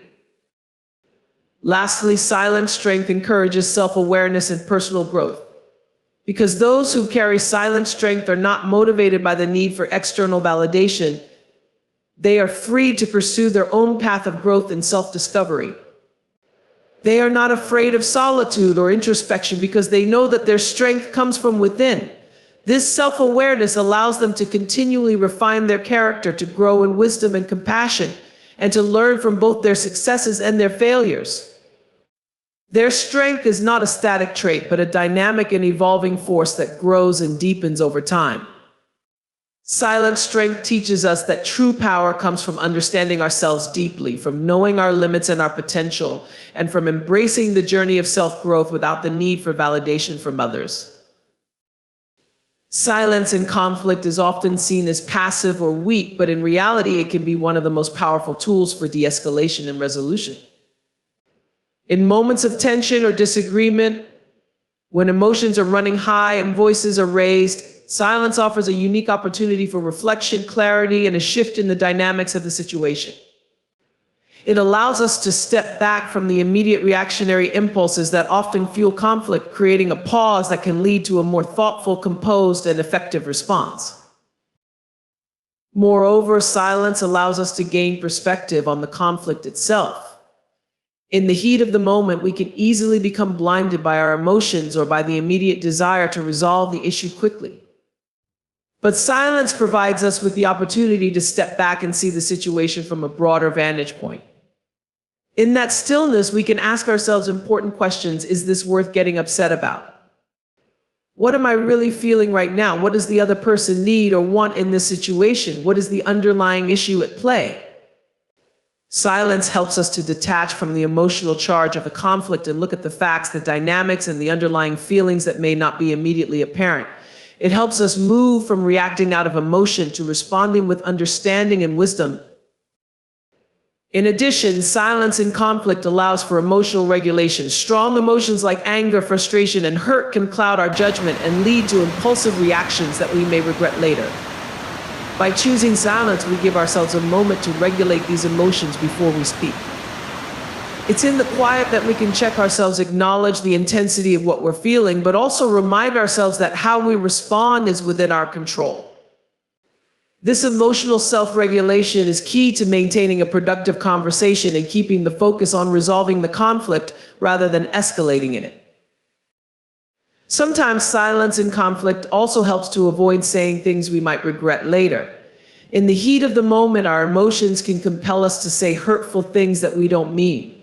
S1: Lastly, silent strength encourages self-awareness and personal growth. Because those who carry silent strength are not motivated by the need for external validation, they are free to pursue their own path of growth and self-discovery. They are not afraid of solitude or introspection because they know that their strength comes from within. This self-awareness allows them to continually refine their character, to grow in wisdom and compassion, and to learn from both their successes and their failures. Their strength is not a static trait, but a dynamic and evolving force that grows and deepens over time. Silent strength teaches us that true power comes from understanding ourselves deeply, from knowing our limits and our potential, and from embracing the journey of self-growth without the need for validation from others. Silence in conflict is often seen as passive or weak, but in reality, it can be one of the most powerful tools for de-escalation and resolution. In moments of tension or disagreement, when emotions are running high and voices are raised, silence offers a unique opportunity for reflection, clarity, and a shift in the dynamics of the situation. It allows us to step back from the immediate reactionary impulses that often fuel conflict, creating a pause that can lead to a more thoughtful, composed, and effective response. Moreover, silence allows us to gain perspective on the conflict itself. In the heat of the moment, we can easily become blinded by our emotions or by the immediate desire to resolve the issue quickly. But silence provides us with the opportunity to step back and see the situation from a broader vantage point. In that stillness, we can ask ourselves important questions. Is this worth getting upset about? What am I really feeling right now? What does the other person need or want in this situation? What is the underlying issue at play? Silence helps us to detach from the emotional charge of a conflict and look at the facts, the dynamics, and the underlying feelings that may not be immediately apparent. It helps us move from reacting out of emotion to responding with understanding and wisdom. In addition, silence in conflict allows for emotional regulation. Strong emotions like anger, frustration, and hurt can cloud our judgment and lead to impulsive reactions that we may regret later. By choosing silence, we give ourselves a moment to regulate these emotions before we speak. It's in the quiet that we can check ourselves, acknowledge the intensity of what we're feeling, but also remind ourselves that how we respond is within our control. This emotional self-regulation is key to maintaining a productive conversation and keeping the focus on resolving the conflict rather than escalating in it. Sometimes silence in conflict also helps to avoid saying things we might regret later. In the heat of the moment, our emotions can compel us to say hurtful things that we don't mean.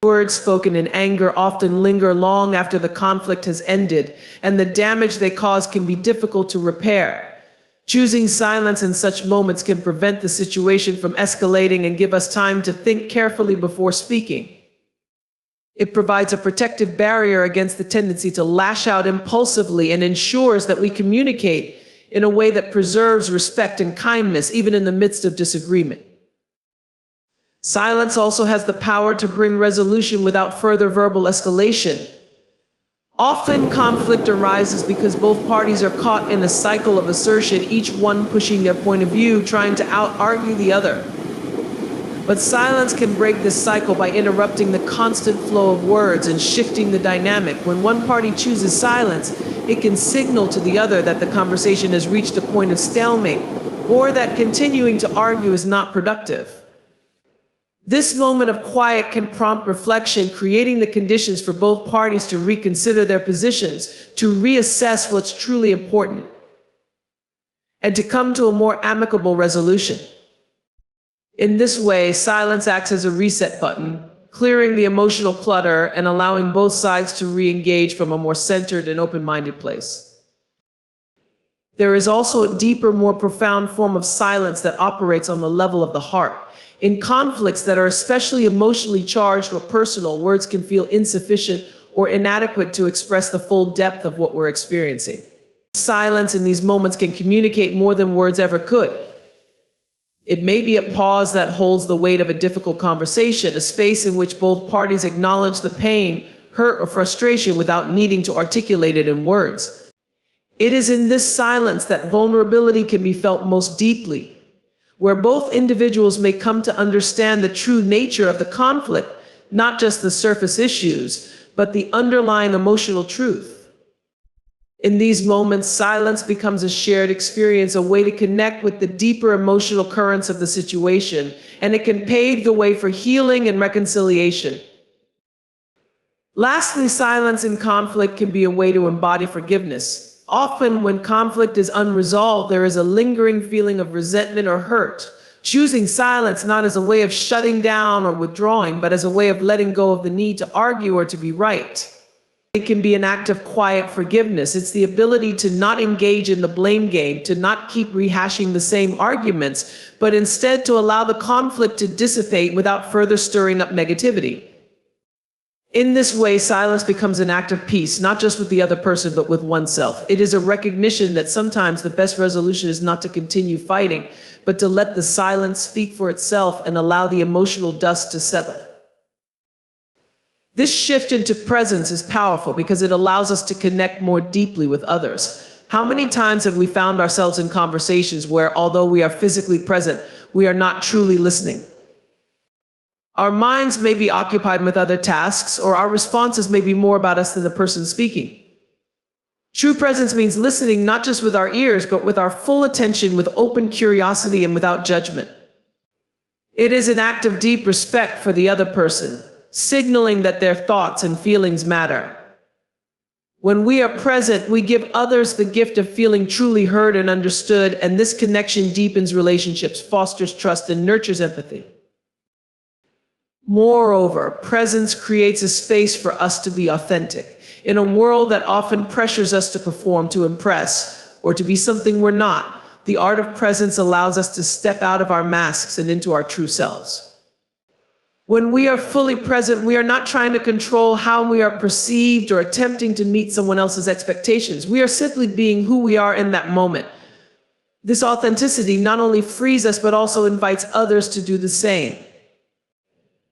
S1: Words spoken in anger often linger long after the conflict has ended, and the damage they cause can be difficult to repair. Choosing silence in such moments can prevent the situation from escalating and give us time to think carefully before speaking. It provides a protective barrier against the tendency to lash out impulsively and ensures that we communicate in a way that preserves respect and kindness even in the midst of disagreement. Silence also has the power to bring resolution without further verbal escalation. Often conflict arises because both parties are caught in a cycle of assertion, each one pushing their point of view, trying to out-argue the other. But silence can break this cycle by interrupting the constant flow of words and shifting the dynamic. When one party chooses silence, it can signal to the other that the conversation has reached a point of stalemate, or that continuing to argue is not productive. This moment of quiet can prompt reflection, creating the conditions for both parties to reconsider their positions, to reassess what's truly important, and to come to a more amicable resolution. In this way, silence acts as a reset button, clearing the emotional clutter and allowing both sides to re-engage from a more centered and open-minded place. There is also a deeper, more profound form of silence that operates on the level of the heart. In conflicts that are especially emotionally charged or personal, words can feel insufficient or inadequate to express the full depth of what we're experiencing. Silence in these moments can communicate more than words ever could. It may be a pause that holds the weight of a difficult conversation, a space in which both parties acknowledge the pain, hurt, or frustration without needing to articulate it in words. It is in this silence that vulnerability can be felt most deeply, where both individuals may come to understand the true nature of the conflict, not just the surface issues, but the underlying emotional truth. In these moments, silence becomes a shared experience, a way to connect with the deeper emotional currents of the situation, and it can pave the way for healing and reconciliation. Lastly, silence in conflict can be a way to embody forgiveness. Often, when conflict is unresolved, there is a lingering feeling of resentment or hurt. Choosing silence not as a way of shutting down or withdrawing, but as a way of letting go of the need to argue or to be right. It can be an act of quiet forgiveness. It's the ability to not engage in the blame game, to not keep rehashing the same arguments, but instead to allow the conflict to dissipate without further stirring up negativity. In this way, silence becomes an act of peace, not just with the other person, but with oneself. It is a recognition that sometimes the best resolution is not to continue fighting, but to let the silence speak for itself and allow the emotional dust to settle. This shift into presence is powerful because it allows us to connect more deeply with others. How many times have we found ourselves in conversations where, although we are physically present, we are not truly listening? Our minds may be occupied with other tasks, or our responses may be more about us than the person speaking. True presence means listening not just with our ears, but with our full attention, with open curiosity and without judgment. It is an act of deep respect for the other person, signaling that their thoughts and feelings matter. When we are present, we give others the gift of feeling truly heard and understood, and this connection deepens relationships, fosters trust, and nurtures empathy. Moreover, presence creates a space for us to be authentic. In a world that often pressures us to perform, to impress, or to be something we're not, the art of presence allows us to step out of our masks and into our true selves. When we are fully present, we are not trying to control how we are perceived or attempting to meet someone else's expectations. We are simply being who we are in that moment. This authenticity not only frees us, but also invites others to do the same.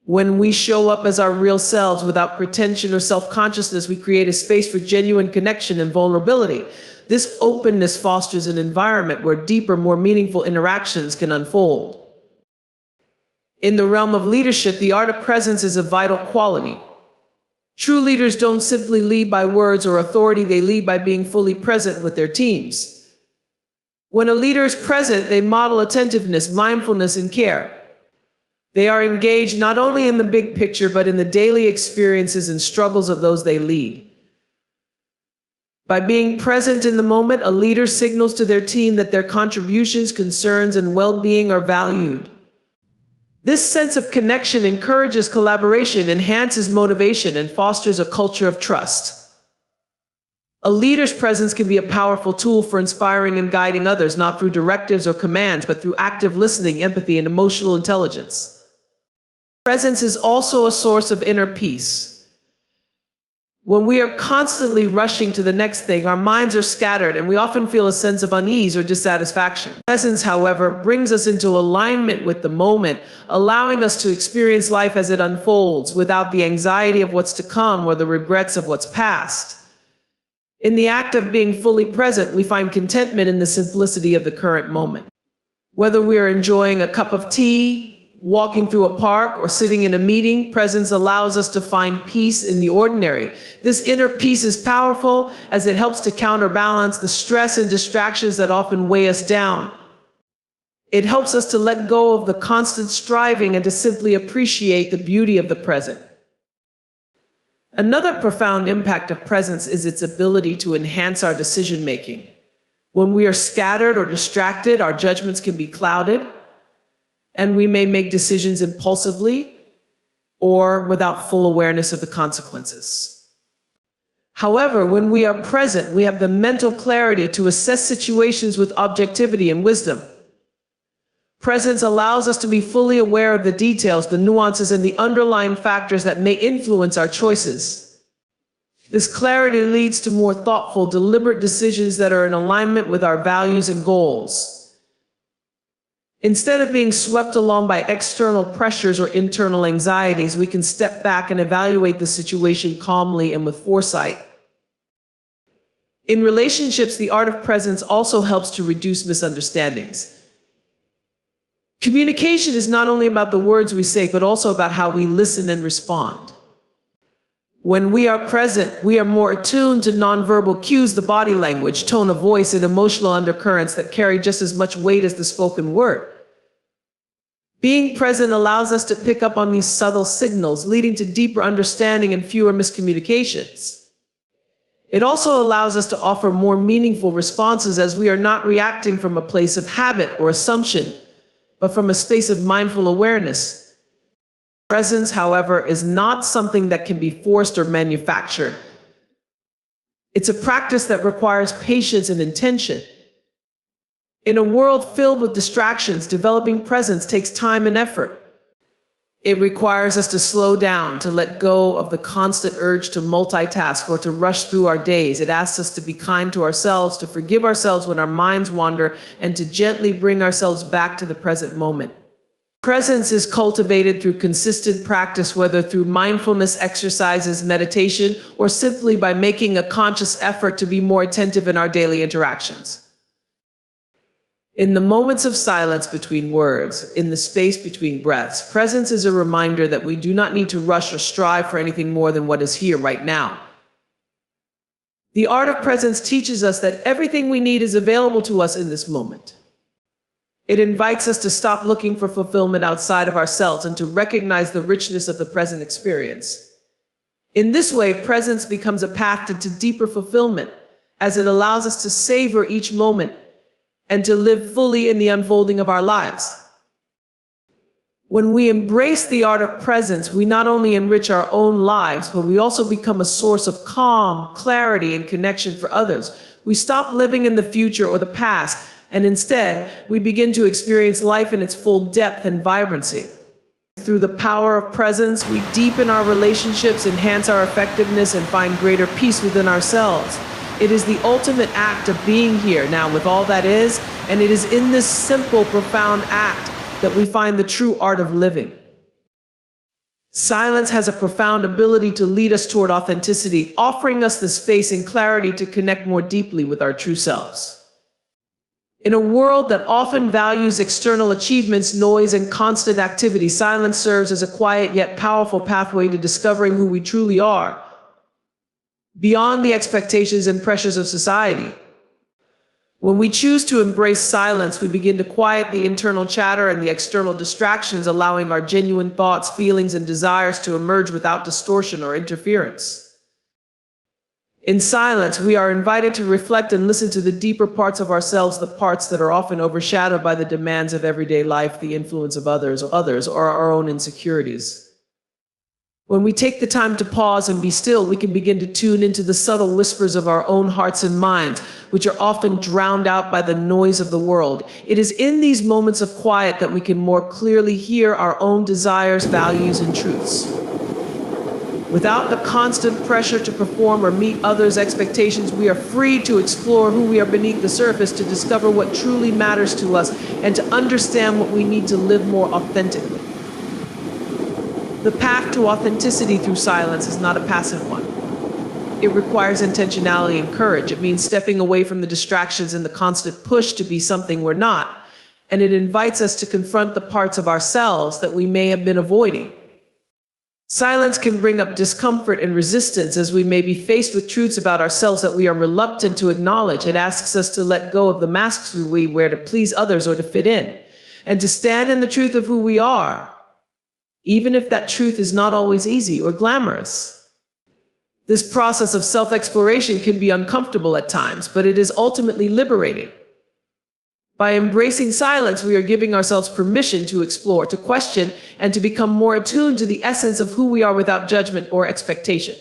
S1: When we show up as our real selves without pretension or self-consciousness, we create a space for genuine connection and vulnerability. This openness fosters an environment where deeper, more meaningful interactions can unfold. In the realm of leadership, the art of presence is a vital quality. True leaders don't simply lead by words or authority, they lead by being fully present with their teams. When a leader is present, they model attentiveness, mindfulness, and care. They are engaged not only in the big picture, but in the daily experiences and struggles of those they lead. By being present in the moment, a leader signals to their team that their contributions, concerns, and well-being are valued. This sense of connection encourages collaboration, enhances motivation, and fosters a culture of trust. A leader's presence can be a powerful tool for inspiring and guiding others, not through directives or commands, but through active listening, empathy, and emotional intelligence. Presence is also a source of inner peace. When we are constantly rushing to the next thing, our minds are scattered and we often feel a sense of unease or dissatisfaction. Presence, however, brings us into alignment with the moment, allowing us to experience life as it unfolds without the anxiety of what's to come or the regrets of what's past. In the act of being fully present, we find contentment in the simplicity of the current moment. Whether we are enjoying a cup of tea, walking through a park, or sitting in a meeting, presence allows us to find peace in the ordinary. This inner peace is powerful as it helps to counterbalance the stress and distractions that often weigh us down. It helps us to let go of the constant striving and to simply appreciate the beauty of the present. Another profound impact of presence is its ability to enhance our decision-making. When we are scattered or distracted, our judgments can be clouded, and we may make decisions impulsively or without full awareness of the consequences. However, when we are present, we have the mental clarity to assess situations with objectivity and wisdom. Presence allows us to be fully aware of the details, the nuances, and the underlying factors that may influence our choices. This clarity leads to more thoughtful, deliberate decisions that are in alignment with our values and goals. Instead of being swept along by external pressures or internal anxieties, we can step back and evaluate the situation calmly and with foresight. In relationships, the art of presence also helps to reduce misunderstandings. Communication is not only about the words we say, but also about how we listen and respond. When we are present, we are more attuned to nonverbal cues, the body language, tone of voice, and emotional undercurrents that carry just as much weight as the spoken word. Being present allows us to pick up on these subtle signals, leading to deeper understanding and fewer miscommunications. It also allows us to offer more meaningful responses, as we are not reacting from a place of habit or assumption, but from a space of mindful awareness. Presence, however, is not something that can be forced or manufactured. It's a practice that requires patience and intention. In a world filled with distractions, developing presence takes time and effort. It requires us to slow down, to let go of the constant urge to multitask or to rush through our days. It asks us to be kind to ourselves, to forgive ourselves when our minds wander, and to gently bring ourselves back to the present moment. Presence is cultivated through consistent practice, whether through mindfulness exercises, meditation, or simply by making a conscious effort to be more attentive in our daily interactions. In the moments of silence between words, in the space between breaths, presence is a reminder that we do not need to rush or strive for anything more than what is here right now. The art of presence teaches us that everything we need is available to us in this moment. It invites us to stop looking for fulfillment outside of ourselves and to recognize the richness of the present experience. In this way, presence becomes a path to deeper fulfillment, as it allows us to savor each moment and to live fully in the unfolding of our lives. When we embrace the art of presence, we not only enrich our own lives, but we also become a source of calm, clarity, and connection for others. We stop living in the future or the past, and instead, we begin to experience life in its full depth and vibrancy. Through the power of presence, we deepen our relationships, enhance our effectiveness, and find greater peace within ourselves. It is the ultimate act of being here now with all that is, and it is in this simple, profound act that we find the true art of living. Silence has a profound ability to lead us toward authenticity, offering us the space and clarity to connect more deeply with our true selves. In a world that often values external achievements, noise, and constant activity, silence serves as a quiet yet powerful pathway to discovering who we truly are, beyond the expectations and pressures of society. When we choose to embrace silence, we begin to quiet the internal chatter and the external distractions, allowing our genuine thoughts, feelings, and desires to emerge without distortion or interference. In silence, we are invited to reflect and listen to the deeper parts of ourselves, the parts that are often overshadowed by the demands of everyday life, the influence of others, or our own insecurities. When we take the time to pause and be still, we can begin to tune into the subtle whispers of our own hearts and minds, which are often drowned out by the noise of the world. It is in these moments of quiet that we can more clearly hear our own desires, values, and truths. Without the constant pressure to perform or meet others' expectations, we are free to explore who we are beneath the surface, to discover what truly matters to us, and to understand what we need to live more authentically. The path to authenticity through silence is not a passive one. It requires intentionality and courage. It means stepping away from the distractions and the constant push to be something we're not, and it invites us to confront the parts of ourselves that we may have been avoiding. Silence can bring up discomfort and resistance, as we may be faced with truths about ourselves that we are reluctant to acknowledge. It asks us to let go of the masks we wear to please others or to fit in, and to stand in the truth of who we are, even if that truth is not always easy or glamorous. This process of self-exploration can be uncomfortable at times, but it is ultimately liberating. By embracing silence, we are giving ourselves permission to explore, to question, and to become more attuned to the essence of who we are without judgment or expectation.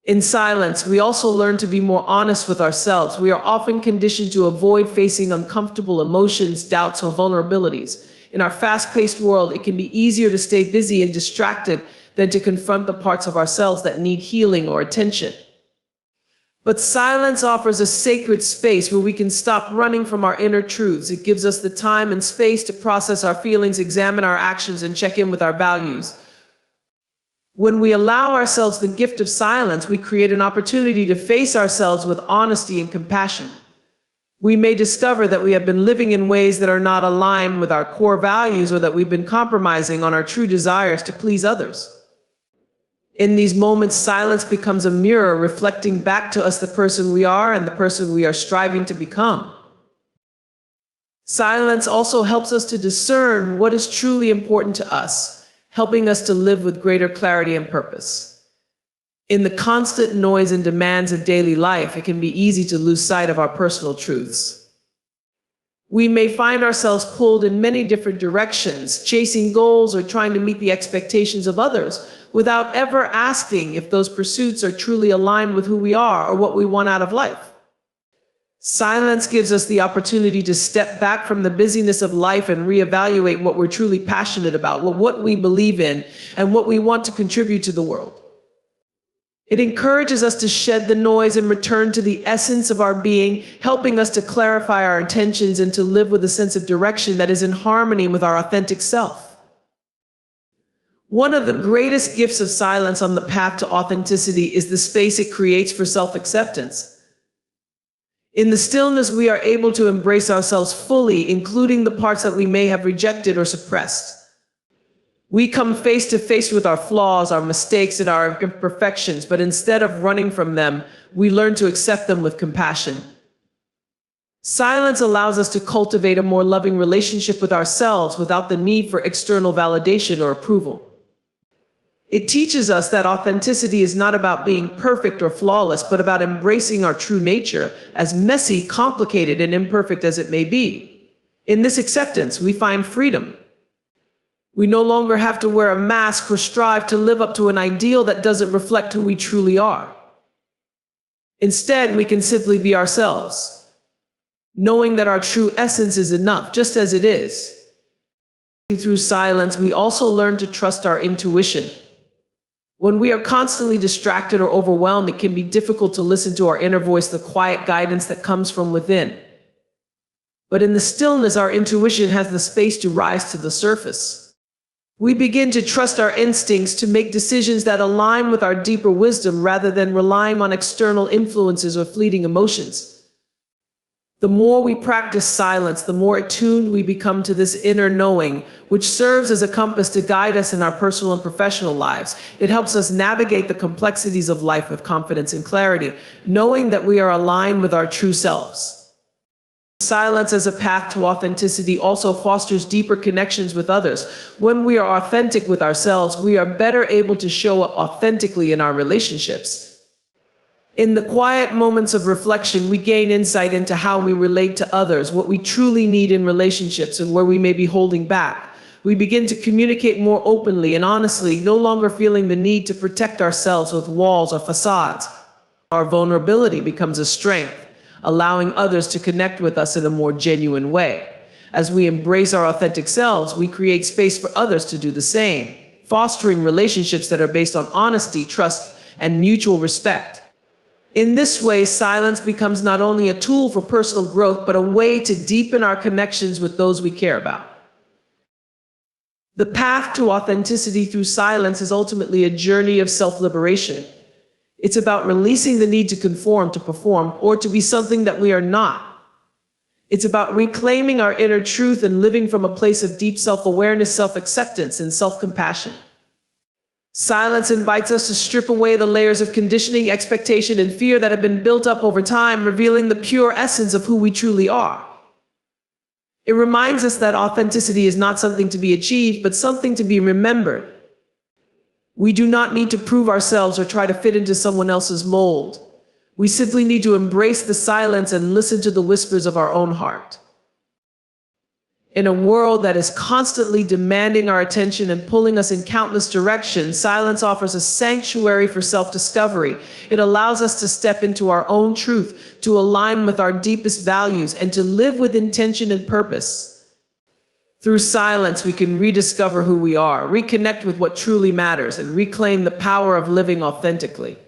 S1: In silence, we also learn to be more honest with ourselves. We are often conditioned to avoid facing uncomfortable emotions, doubts, or vulnerabilities. In our fast-paced world, it can be easier to stay busy and distracted than to confront the parts of ourselves that need healing or attention. But silence offers a sacred space where we can stop running from our inner truths. It gives us the time and space to process our feelings, examine our actions, and check in with our values. When we allow ourselves the gift of silence, we create an opportunity to face ourselves with honesty and compassion. We may discover that we have been living in ways that are not aligned with our core values, or that we've been compromising on our true desires to please others. In these moments, silence becomes a mirror reflecting back to us the person we are and the person we are striving to become. Silence also helps us to discern what is truly important to us, helping us to live with greater clarity and purpose. In the constant noise and demands of daily life, it can be easy to lose sight of our personal truths. We may find ourselves pulled in many different directions, chasing goals or trying to meet the expectations of others, without ever asking if those pursuits are truly aligned with who we are or what we want out of life. Silence gives us the opportunity to step back from the busyness of life and reevaluate what we're truly passionate about, what we believe in, and what we want to contribute to the world. It encourages us to shed the noise and return to the essence of our being, helping us to clarify our intentions and to live with a sense of direction that is in harmony with our authentic self. One of the greatest gifts of silence on the path to authenticity is the space it creates for self-acceptance. In the stillness, we are able to embrace ourselves fully, including the parts that we may have rejected or suppressed. We come face to face with our flaws, our mistakes, and our imperfections, but instead of running from them, we learn to accept them with compassion. Silence allows us to cultivate a more loving relationship with ourselves without the need for external validation or approval. It teaches us that authenticity is not about being perfect or flawless, but about embracing our true nature, as messy, complicated, and imperfect as it may be. In this acceptance, we find freedom. We no longer have to wear a mask or strive to live up to an ideal that doesn't reflect who we truly are. Instead, we can simply be ourselves, knowing that our true essence is enough, just as it is. Through silence, we also learn to trust our intuition. When we are constantly distracted or overwhelmed, it can be difficult to listen to our inner voice, the quiet guidance that comes from within. But in the stillness, our intuition has the space to rise to the surface. We begin to trust our instincts, to make decisions that align with our deeper wisdom rather than relying on external influences or fleeting emotions. The more we practice silence, the more attuned we become to this inner knowing, which serves as a compass to guide us in our personal and professional lives. It helps us navigate the complexities of life with confidence and clarity, knowing that we are aligned with our true selves. Silence as a path to authenticity also fosters deeper connections with others. When we are authentic with ourselves, we are better able to show up authentically in our relationships. In the quiet moments of reflection, we gain insight into how we relate to others, what we truly need in relationships, and where we may be holding back. We begin to communicate more openly and honestly, no longer feeling the need to protect ourselves with walls or facades. Our vulnerability becomes a strength, allowing others to connect with us in a more genuine way. As we embrace our authentic selves, we create space for others to do the same, fostering relationships that are based on honesty, trust, and mutual respect. In this way, silence becomes not only a tool for personal growth, but a way to deepen our connections with those we care about. The path to authenticity through silence is ultimately a journey of self-liberation. It's about releasing the need to conform, to perform, or to be something that we are not. It's about reclaiming our inner truth and living from a place of deep self-awareness, self-acceptance, and self-compassion. Silence invites us to strip away the layers of conditioning, expectation, and fear that have been built up over time, revealing the pure essence of who we truly are. It reminds us that authenticity is not something to be achieved, but something to be remembered. We do not need to prove ourselves or try to fit into someone else's mold. We simply need to embrace the silence and listen to the whispers of our own heart. In a world that is constantly demanding our attention and pulling us in countless directions, silence offers a sanctuary for self-discovery. It allows us to step into our own truth, to align with our deepest values, and to live with intention and purpose. Through silence, we can rediscover who we are, reconnect with what truly matters, and reclaim the power of living authentically.